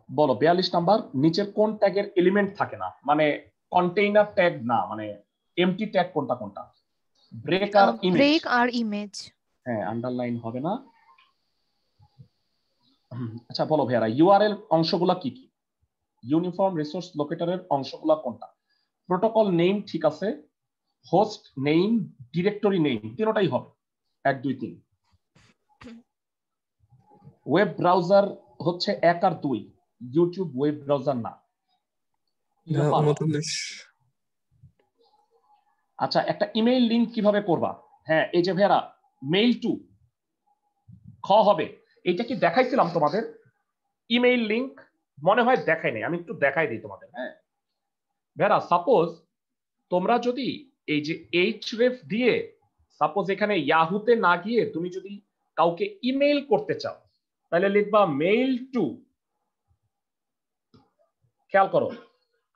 বলো 42 নাম্বার, নিচের কোন ট্যাগের এলিমেন্ট থাকে না, মানে কন্টেইনার ট্যাগ না, মানে এমটি ট্যাগ কোনটা কোনটা? ব্রেক আর ইমেজ। ব্রেক আর ইমেজ। হ্যাঁ আন্ডারলাইন হবে না। আচ্ছা বলো ভাইয়ারা, ইউআরএল অংশগুলা কি কি? ইউনিফর্ম রিসোর্স লোকেটরের অংশগুলা কোনটা? প্রোটোকল নেম ঠিক আছে, হোস্ট নেম, ডিরেক্টরি নেম, তিনটাই হবে 1 2 3। ওয়েব ব্রাউজার হচ্ছে 1 আর 2, ইউটিউব ওয়েব ব্রাউজার না। না পারবা? 39। আচ্ছা একটা ইমেইল লিংক কিভাবে করবা? হ্যাঁ এই যে ভাইয়ারা, মেইল টু খ হবে। এইটা কি দেখাইছিলাম তোমাদের? ইমেইল লিংক মনে হয় দেখাই নাই, আমি একটু দেখাই দিই তোমাদের। হ্যাঁ ভাইয়ারা, সাপোজ তোমরা যদি এই যে href দিয়ে, সাপোজ এখানে ইয়াহুতে না গিয়ে তুমি যদি কাউকে ইমেইল করতে চাও, তাহলে লিখবা মেইল টু, খেয়াল করো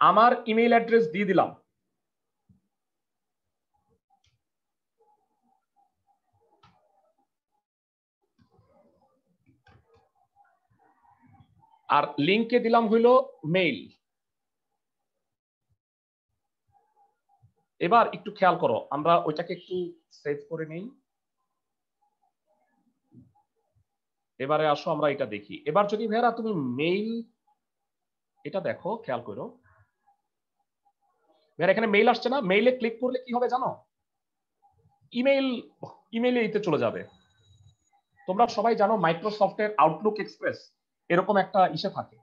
আমার ইমেইল অ্যাড্রেস দিয়ে দিলাম, আর লিংকে দিলাম হইলো মেইল। এবার একটু খেয়াল করো, আমরা ওইটাকে একটু সেভ করে নেই। এবারে আসো আমরা এটা দেখি। এবার যদি ভাইয়ারা তুমি মেইল এটা দেখো, খেয়াল করো ভাইয়া, এখানে মেইল আসছে না? মেইলে ক্লিক করলে কি হবে জানো? ইমেইলে এতে চলে যাবে। তোমরা সবাই জানো মাইক্রোসফটের আউটলুক এক্সপ্রেস এরকম একটা ইসে থাকে,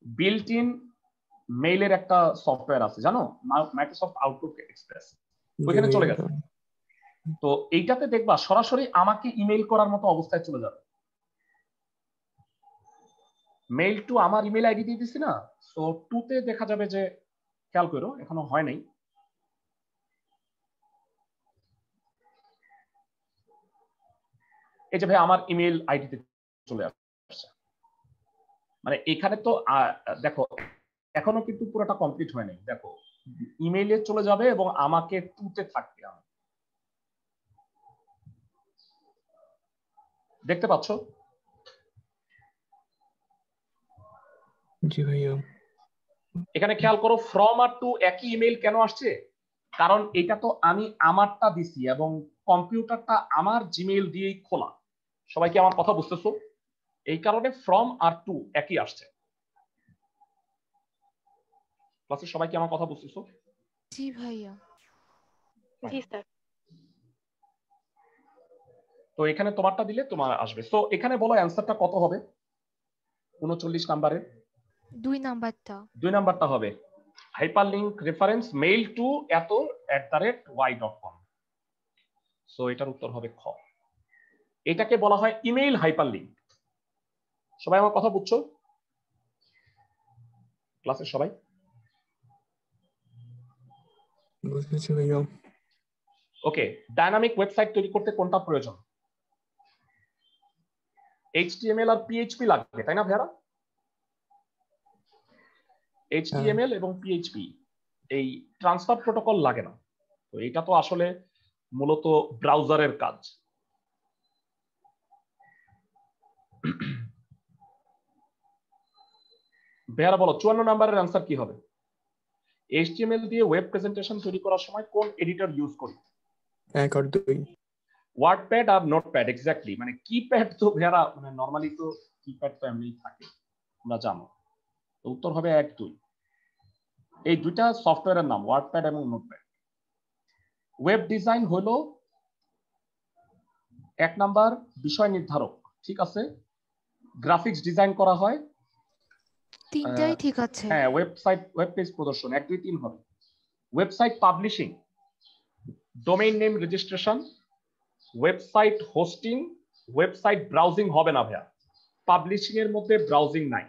বিল্ট ইন মেইলের একটা সফটওয়্যার আছে, জানো? মাইক্রোসফট আউটলুক এক্সপ্রেস, ওইখানে চলে গেছে। তো এইটাতে দেখবা সরাসরি আমাকে ইমেইল করার মতো অবস্থায় চলে যাবে। মেইল টু আমার ইমেল আইডি দিয়ে দিছি না, সো টুতে দেখা যাবে যে, খেয়াল করো এখনো হয় নাই, এই যে ভাই আমার ইমেল আইডিতে চলে আসছে। মানে এখানে তো দেখো এখনো কিন্তু পুরোটা কমপ্লিট হয় নাই। দেখো ইমেইলে চলে যাবে এবং আমাকে টুতে থাকবে। আমি দেখতে পাচ্ছ? জি ভাইয়া। এখানে খেয়াল করো, ফ্রম আর টু একই ইমেল কেন আসছে? কারণ এটা তো আমি আমারটা দিছি এবং কম্পিউটারটা আমার জিমেইল দিয়েই খোলা। সবাই কি আমার কথা বুঝতেছো? এই কারণে ফ্রম আর টু একই আসছে। ক্লাসে সবাই কি আমার কথা বুঝতেছো? জি ভাইয়া। জি স্যার। তো এখানে তোমারটা দিলে তোমার আসবে। তো এখানে বলো অ্যান্সারটা কত হবে 39 নাম্বারের? 2 নাম্বারটা। 2 নাম্বারটা হবে hyperlink reference mail two @y.com। So এটার উত্তর হবে খ। এটাকে বলা হয় ইমেইল হাইপারলিংক। সবাই আমার কথা বুঝছো ক্লাসের সবাই? বুঝেছি ভাইয়া। ওকে, ডায়নামিক ওয়েবসাইট তৈরি করতে কোনটা প্রয়োজন? HTML আর PHP লাগবে, তাই না ভাইয়ারা? HTML এবং PHP, এই ট্রান্সফার প্রোটোকল লাগে না। তো এটা তো আসলে মূলত ব্রাউজারের কাজ। ভাইয়ারা বলো 54 নাম্বারের অ্যান্সার কি হবে? HTML দিয়ে ওয়েব প্রেজেন্টেশন তৈরি করার সময় কোন এডিটর ইউজ করি? 1 আর 2। ওয়ার্ডপ্যাড আর নোটপ্যাড, এক্স্যাক্টলি। মানে কিপ্যাড তো ভাইয়ারা মানে নরমালি তো কিপ্যাড তো এমনিই থাকে, তোমরা জানো। তো উত্তর হবে 1, 2। এই দুইটা সফটওয়্যারের নাম, ওয়ার্ডপ্যাড এবং নোটপ্যাড। ওয়েব ডিজাইন হলো 1 নাম্বার বিষয় নির্ধারক, ঠিক আছে। গ্রাফিক্স ডিজাইন করা হয়, তিনটাই ঠিক আছে। হ্যাঁ, ওয়েবসাইট ওয়েব পেজ প্রদর্শন 1, 2, 3 হবে। Website publishing, domain name registration, website hosting, website browsing হবে না ভাইয়া, পাবলিশিং এর মধ্যে ব্রাউজিং নাই।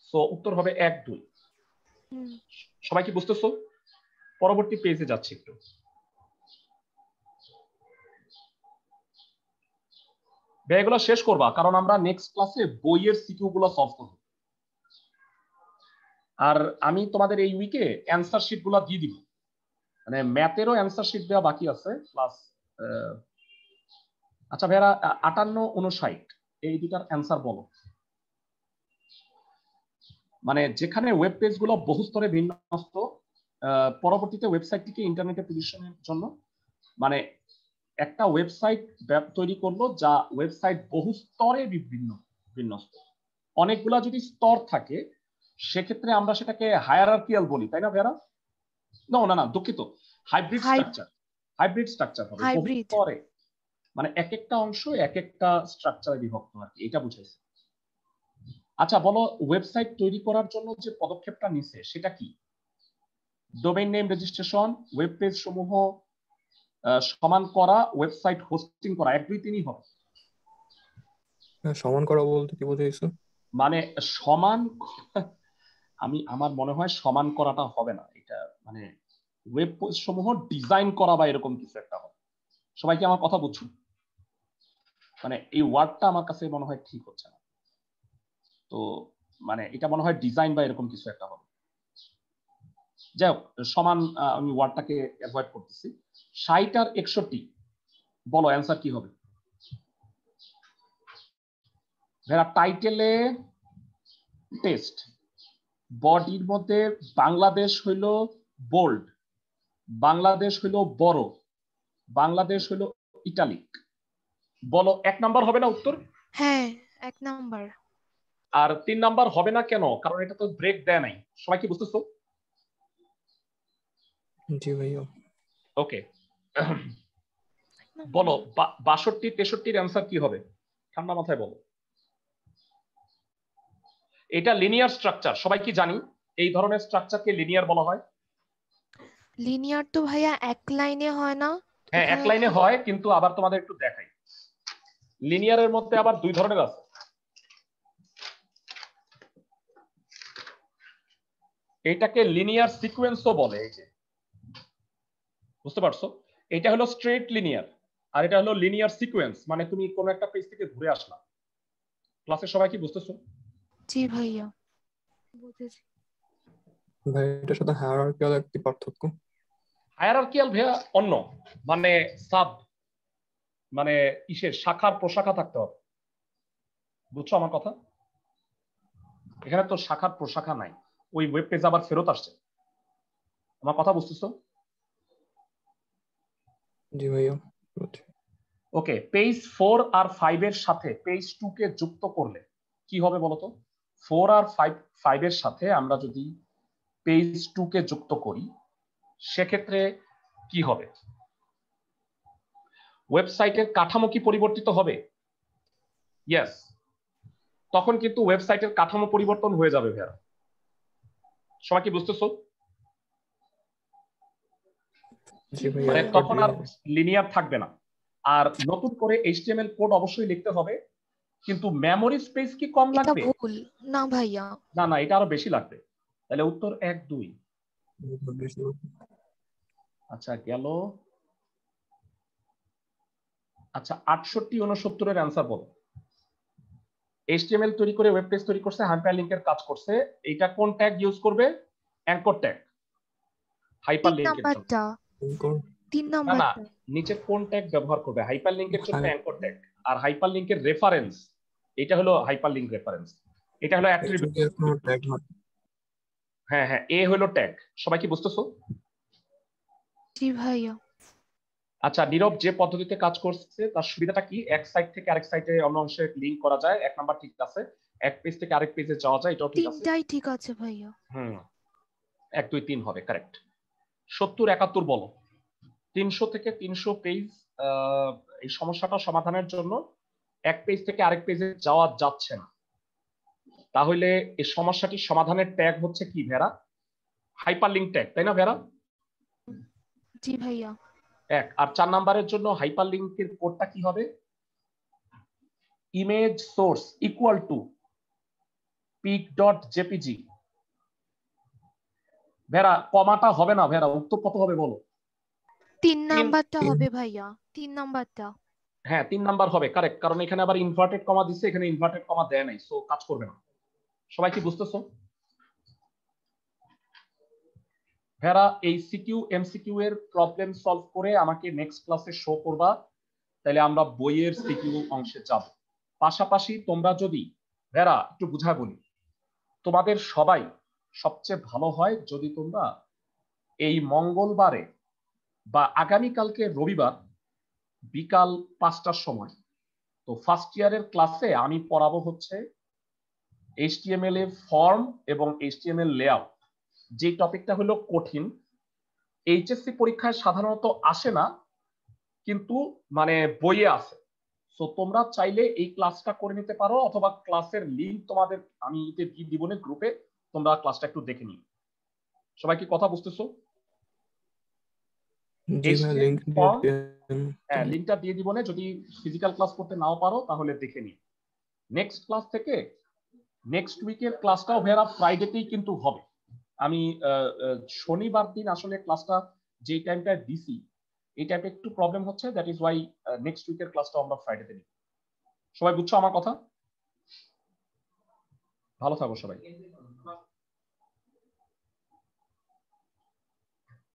সো উত্তর হবে 1, 2। সবাই কি বুঝতেছো? পরবর্তী পেজে যাচ্ছি একটু। ভাই এগুলো শেষ করবা, কারণ আমরা নেক্সট ক্লাসে বইয়ের সিকিউ গুলো সলভ করব। আর আমি তোমাদের এই উইকে অ্যান্সার শিট গুলো দিয়ে দিব। মানে ম্যাথেরও অ্যান্সার শিট দেওয়া বাকি আছে প্লাস। আচ্ছা ভাইয়ারা, 58, 59 এই দুটার অ্যান্সার বলো। মানে যেখানে ওয়েব পেজ গুলো বহুস্তরে বিন্যস্ত, পরবর্তীতে ওয়েবসাইটটিকে ইন্টারনেটে পজিশনের জন্য মানে একটা ওয়েবসাইট তৈরি করলো যা ওয়েবসাইট বহু স্তরে বিন্যস্ত। অনেকগুলা যদি স্তর থাকে সেক্ষেত্রে আমরা সেটাকে হায়ারার্কিয়াল বলি, তাই না ভাইয়ারা? না না, দুঃখিত, হাইব্রিড স্ট্রাকচার হবে। বহু স্তরে মানে এক একটা অংশ এক একটা স্ট্রাকচারে বিভক্ত আর কি, এটা বুঝাইছে। আচ্ছা বলো, ওয়েবসাইট তৈরি করার জন্য যে পদক্ষেপটা নিছে সেটা কি? Domain name registration, web page সমূহ সমান করা, ওয়েবসাইট হোস্টিং করা, 1, 2, 3 হবে। সমান করা বলতে কি বোঝাইছো? মানে সমান, আমার মনে হয় সমান করাটা হবে না, এটা মানে ওয়েব পেজ সমূহ ডিজাইন করা বা এরকম কিছু একটা হবে। সবাই কি আমার কথা বুঝছো? মানে এই ওয়ার্ডটা আমার কাছে মনে হয় ঠিক হচ্ছে না। তো মানে এটা মনে হয় ডিজাইন বা এরকম কিছু একটা হবে। যাই হোক, সমান আমি ওয়ার্ডটাকে অ্যাভয়েড করতেছি। 60 আর 61 বলো অ্যান্সার কি হবে? ভাইয়া টাইটেলে টেস্ট, বডির মধ্যে বাংলাদেশ হইল বোল্ড, বাংলাদেশ হইল বড়, বাংলাদেশ হইল ইটালিক। বলো 1 নাম্বার হবে না উত্তর? হ্যাঁ 1 নাম্বার। আর 3 নাম্বার হবে না কেন? কারণ এটা তো ব্রেক দেয় নাই। সবাই কি বুঝতেছো? জি ভাইয়া। ওকে, বলো 62 63 এর অ্যান্সার কি হবে? ঠান্ডা মাথায় বলো। এটা লিনিয়ার স্ট্রাকচার, সবাই কি জানি এই ধরনের স্ট্রাকচারকে লিনিয়ার বলা হয়? লিনিয়ার তো ভাইয়া এক লাইনে হয় না? হ্যাঁ, এক লাইনে হয়, কিন্তু আবার তোমাদের একটু দেখাই। লিনিয়ারের মধ্যে আবার দুই ধরনের আছে। এটাকে লিনিয়ার সিকোয়েন্সও বলে। এই যে বুঝতে পারছো, এটা হলো স্ট্রেট লিনিয়ার আর এটা হলো লিনিয়ার সিকোয়েন্স, মানে তুমি কোনো একটা পেজ থেকে ঘুরে আসলা। ক্লাসে সবাই কি বুঝতেছো? জি ভাইয়া, বুঝেছি। ভাই এটার সাথে হায়ারার্কিয়াল একটি পার্থক্য। হায়ারার্কিয়াল ভাইয়া অন্য, মানে সাব, মানে ইসের শাখার প্রশাখা থাকতে হবে। বুঝছো আমার কথা? এখানে তো শাখার প্রশাখা নাই, ওই ওয়েব পেজ আবার ফেরত আসছে। আমার কথা বুঝতেছো? জি ভাইয়া। ওকে, পেজ 4 আর 5 এর সাথে পেজ 2 কে যুক্ত করলে কি হবে বলতো? 4 আর 5 এর সাথে আমরা যদি পেজ 2 কে যুক্ত করি সেক্ষেত্রে কি হবে? ওয়েবসাইটের কাঠামো কি পরিবর্তিত হবে? ইয়েস, তখন কিন্তু ওয়েবসাইটের কাঠামো পরিবর্তন হয়ে যাবে ভাইয়া। সবাই কি বুঝতেছো? জি ভাইয়া। মানে ভাইয়া। তখন আর লিনিয়ার থাকবে না। আর নতুন করে এইচটিএমএল কোড অবশ্যই লিখতে হবে, কিন্তু মেমোরি স্পেস কি কম এটা লাগবে? ভুল না ভাইয়া? না না, এটা আরো বেশি লাগবে। তাহলে উত্তর 1 2। আচ্ছা গেল। আচ্ছা 68 69 এর অ্যান্সার বলো। এইচটিএমএল তৈরি করে ওয়েব পেজ তৈরি করছে, হাইপারলিংকের কাজ করছে, এটা কোন ট্যাগ ইউজ করবে? Anchor tag. হাইপারলিংকের জন্য। তিন না না, নাম্বারটা। নিচে কোন ট্যাগ ব্যবহার করবে? হাইপারলিংকের জন্য অ্যাঙ্কর ট্যাগ, আর হাইপারলিংকের রেফারেন্স এটা হলো হাইপারলিংক রেফারেন্স, এটা হলো অ্যাট্রিবিউট। হ্যাঁ হ্যাঁ, এ হলো ট্যাগ। সবাই কি বুঝতেছো? জি ভাইয়া। আচ্ছা, নীরব যে পদ্ধতিতে কাজ করছে তার সুবিধাটা কি? এক সাইট থেকে আরেক সাইটে অন্য অংশে লিংক করা যায়, 1 নাম্বার ঠিক আছে। এক পেজ থেকে আরেক পেজে যাওয়া যায়, এটাও ঠিক আছে। তিনটাই ঠিক আছে ভাইয়া। 1 2 3 হবে কারেক্ট। 70 71 বলো। 300 থেকে 300 পেজ, এই সমস্যাটা সমাধানের জন্য এক পেজ থেকে আরেক পেজে যাওয়া যাচ্ছে না, তাহলে এই সমস্যাটির সমাধানের ট্যাগ হচ্ছে কি ভেরা? হাইপারলিংক ট্যাগ, তাই না ভেরা? জি ভাইয়া। আর 4 নাম্বারের জন্য হাইপারলিংকের কোডটা কি হবে? Image source equal to pic.jpg। ভেরা কমাটা হবে না ভেরা, উত্তর কত হবে বলো? 3 নাম্বারটা হবে ভাইয়া, 3 নাম্বারটা। হ্যাঁ 3 নাম্বার হবে কারেক্ট, কারণ এখানে আবার ইনভার্টেড কমা দিচ্ছে, এখানে ইনভার্টেড কমা দেয় নাই, সো কাজ করবে না। সবাই কি বুঝতেছো? ভেরা এই সিকিউ এমসিকিউ এর প্রবলেম সলভ করে আমাকে নেক্সট ক্লাসে শো করবা, তাহলে আমরা বইয়ের সিকিউ অংশে যাব। পাশাপাশি তোমরা যদি ভেরা একটু বুঝায় বলি, তোমাদের সবাই সবচেয়ে ভালো হয় যদি তোমরা এই মঙ্গলবারে বা আগামীকালকে রবিবার বিকাল 5টার সময়, তো ফার্স্ট ইয়ারের ক্লাসে আমি পড়াবো হচ্ছে এইচটিএমএল এর ফর্ম এবং এইচটিএমএল লেআউট। যে টপিকটা হলো কঠিন, এইচএসসি পরীক্ষায় সাধারণত আসে না, কিন্তু মানে বইয়ে আছে। সো তোমরা চাইলে এই ক্লাসটা করে নিতে পারো, অথবা ক্লাসের লিংক তোমাদের আমি দিব না গ্রুপে, তোমরা ক্লাসটা একটু দেখে নিও। সবাই কি কথা বুঝতেছো? হ্যাঁ, লিংকটা দিয়ে দিব না, যদি ফিজিক্যাল ক্লাস করতে নাও পারো তাহলে দেখে নিও। নেক্সট ক্লাস থেকে নেক্সট উইকের ক্লাসটাও ভেরা ফ্রাইডেতেই কিন্তু হবে। আমি শনিবার দিন আসলে ক্লাসটা যে টাইমটায় দিছি এই টাইমটা একটু প্রবলেম হচ্ছে, দ্যাট ইজ ওয়াই নেক্সট উইকের ক্লাসটা আমরা ফ্রাইডেতে নিই। সবাই বুঝছো আমার কথা? ভালো থাকো সবাই।